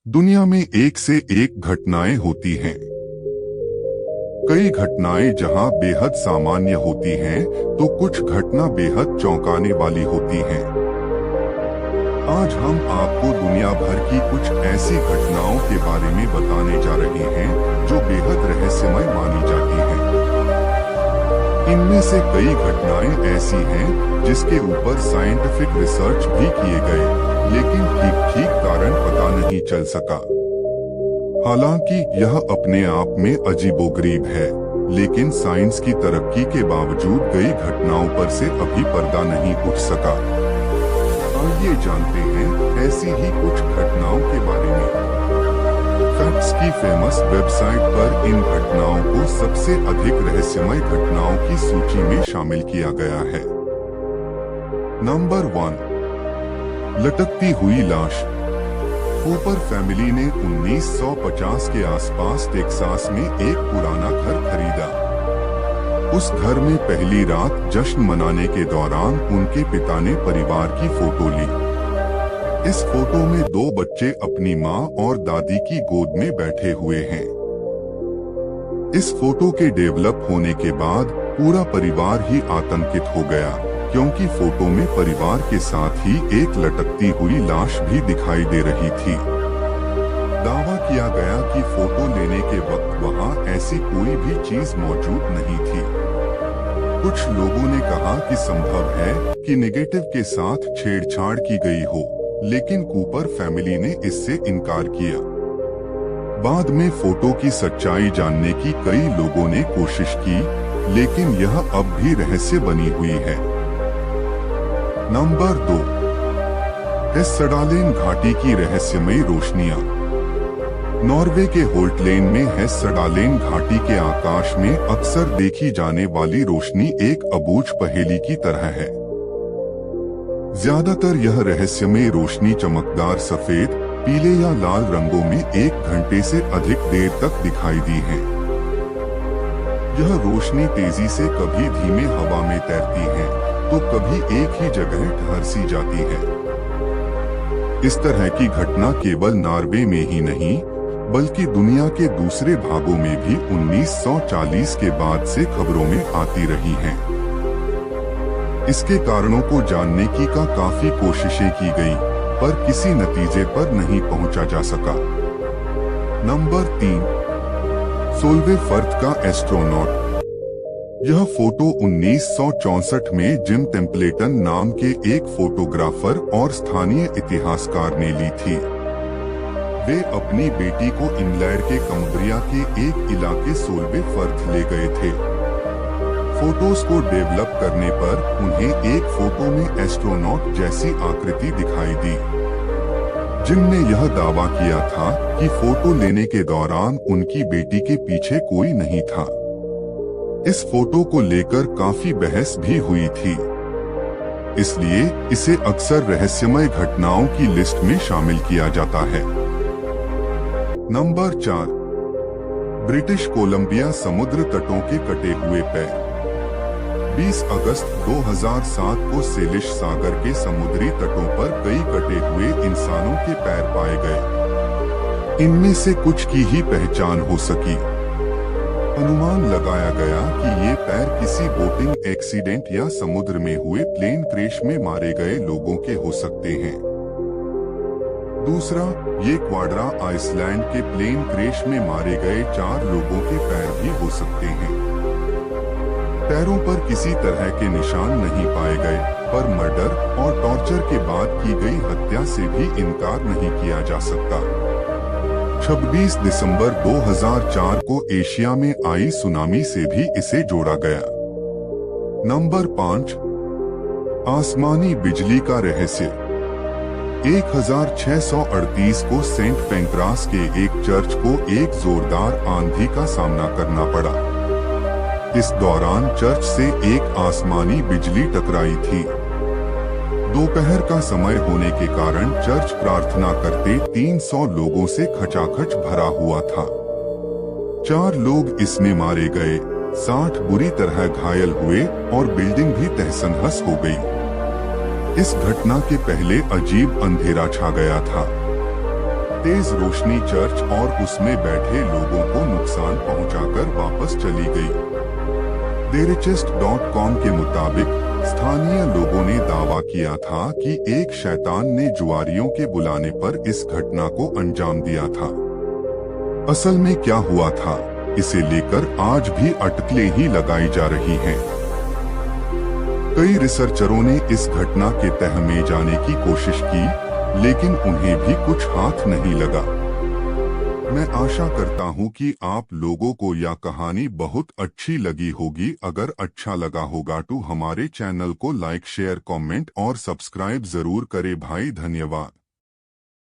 दुनिया में एक से एक घटनाएं होती हैं। कई घटनाएं जहां बेहद सामान्य होती हैं, तो कुछ घटना बेहद चौंकाने वाली होती हैं। आज हम आपको दुनिया भर की कुछ ऐसी घटनाओं के बारे में बताने जा रहे हैं जो बेहद रहस्यमय मानी जाती हैं। इनमें से कई घटनाएं ऐसी हैं जिसके ऊपर साइंटिफिक रिसर्च भी किए गए, लेकिन ठीक कारण पता नहीं चल सका। हालांकि यह अपने आप में अजीबोगरीब है, लेकिन साइंस की तरक्की के बावजूद कई घटनाओं पर से अभी पर्दा नहीं उठ सका। आइए जानते हैं ऐसी ही कुछ घटनाओं के बारे में। फैक्ट्स की फेमस वेबसाइट पर इन घटनाओं को सबसे अधिक रहस्यमय घटनाओं की सूची में शामिल किया गया है। नंबर 1, लटकती हुई लाश। कूपर फैमिली ने 1950 के आसपास टेक्सास में एक पुराना घर खरीदा। उस घर में पहली रात जश्न मनाने के दौरान उनके पिता ने परिवार की फोटो ली। इस फोटो में 2 बच्चे अपनी मां और दादी की गोद में बैठे हुए हैं। इस फोटो के डेवलप होने के बाद पूरा परिवार ही आतंकित हो गया, क्योंकि फोटो में परिवार के साथ ही एक लटकती हुई लाश भी दिखाई दे रही थी। दावा किया गया कि फोटो लेने के वक्त वहां ऐसी कोई भी चीज मौजूद नहीं थी। कुछ लोगों ने कहा कि संभव है कि नेगेटिव के साथ छेड़छाड़ की गई हो, लेकिन कूपर फैमिली ने इससे इनकार किया। बाद में फोटो की सच्चाई जानने की कई लोगों ने कोशिश की, लेकिन यह अब भी रहस्य बनी हुई है। नंबर 2, हेस्सडालेन घाटी की रहस्यमयी रोशनियां। नॉर्वे के होल्टलेन में हेस्सडालेन घाटी के आकाश में अक्सर देखी जाने वाली रोशनी एक अबूझ पहेली की तरह है। ज्यादातर यह रहस्यमय रोशनी चमकदार सफेद, पीले या लाल रंगों में 1 घंटे से अधिक देर तक दिखाई दी है। यह रोशनी तेजी से कभी धीमे हवा में तैरती है, तो कभी एक ही जगह ठहर सी जाती है। इस तरह की घटना केवल नॉर्वे में ही नहीं, बल्कि दुनिया के दूसरे भागों में भी 1940 के बाद से खबरों में आती रही हैं। इसके कारणों को जानने की काफी कोशिशें की गई, पर किसी नतीजे पर नहीं पहुंचा जा सका। नंबर 3, सोल्वे फर्थ का एस्ट्रोनॉट। यह फोटो 1964 में जिम टेम्पलेटन नाम के एक फोटोग्राफर और स्थानीय इतिहासकार ने ली थी। वे अपनी बेटी को इंग्लैंड के कम्ब्रिया के एक इलाके सोल्वे फर्थ ले गए थे। फोटोज को डेवलप करने पर उन्हें एक फोटो में एस्ट्रोनॉट जैसी आकृति दिखाई दी। जिम ने यह दावा किया था कि फोटो लेने के दौरान उनकी बेटी के पीछे कोई नहीं था। इस फोटो को लेकर काफी बहस भी हुई थी, इसलिए इसे अक्सर रहस्यमय घटनाओं की लिस्ट में शामिल किया जाता है। नंबर 4, ब्रिटिश कोलंबिया समुद्र तटों के कटे हुए पैर। 20 अगस्त 2007 को सेलिश सागर के समुद्री तटों पर कई कटे हुए इंसानों के पैर पाए गए। इनमें से कुछ की ही पहचान हो सकी। अनुमान लगाया गया कि ये पैर किसी बोटिंग एक्सीडेंट या समुद्र में हुए प्लेन क्रैश में मारे गए लोगों के हो सकते हैं। दूसरा, ये क्वाड्रा आइसलैंड के प्लेन क्रैश में मारे गए 4 लोगों के पैर भी हो सकते हैं। पैरों पर किसी तरह के निशान नहीं पाए गए, पर मर्डर और टॉर्चर के बाद की गई हत्या से भी इनकार नहीं किया जा सकता। 26 दिसंबर 2004 को एशिया में आई सुनामी से भी इसे जोड़ा गया। नंबर 5, आसमानी बिजली का रहस्य। 1638 को सेंट पेंक्रास के एक चर्च को एक जोरदार आंधी का सामना करना पड़ा। इस दौरान चर्च से एक आसमानी बिजली टकराई थी। दोपहर का समय होने के कारण चर्च प्रार्थना करते 300 लोगों से खचाखच भरा हुआ था। 4 लोग इसमें मारे गए, 60 बुरी तरह घायल हुए और बिल्डिंग भी तहस-नहस हो गई। इस घटना के पहले अजीब अंधेरा छा गया था। तेज रोशनी चर्च और उसमें बैठे लोगों को नुकसान पहुंचाकर वापस चली गई। देरिचेस्ट.com के मुताबिक स्थानीय लोगों ने दावा किया था कि एक शैतान ने जुआरियों के बुलाने पर इस घटना को अंजाम दिया था। असल में क्या हुआ था, इसे लेकर आज भी अटकलें ही लगाई जा रही हैं। कई रिसर्चरों ने इस घटना के तह में जाने की कोशिश की, लेकिन उन्हें भी कुछ हाथ नहीं लगा। मैं आशा करता हूं कि आप लोगों को यह कहानी बहुत अच्छी लगी होगी। अगर अच्छा लगा होगा तो हमारे चैनल को लाइक, शेयर, कमेंट और सब्सक्राइब जरूर करें भाई। धन्यवाद।